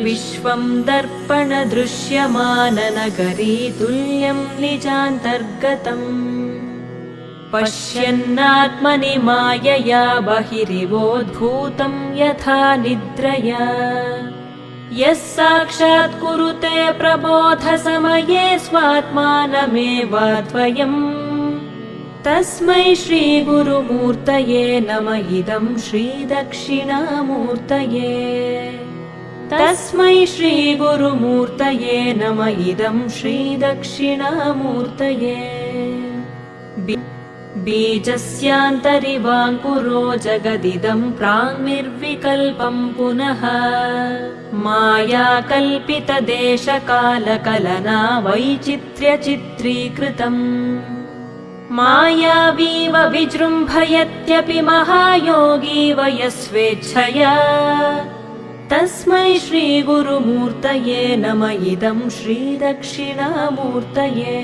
विश्वं दर्पणदृश्यमाननगरी तुल्यं निजान्तर्गतम् पश्यन्नात्मनि मायया बहिरिवोद्भूतं यथा निद्रया यः साक्षात् कुरुते प्रबोधसमये स्वात्मानमेवाद्वयम् तस्मै श्रीगुरुमूर्तये नम इदं श्रीदक्षिणामूर्तये तस्मै श्रीगुरुमूर्तये नम इदं श्रीदक्षिणामूर्तये बीजस्यान्तरिवाङ्कुरो जगदिदं प्राङ्निर्विकल्पं पुनः मायाकल्पितदेशकालकलना वैचित्र्यचित्रीकृतम् मायावीव विजृम्भयत्यपि महायोगी वयस्वेच्छया तस्मै श्रीगुरुमूर्तये नम इदं श्रीदक्षिणामूर्तये।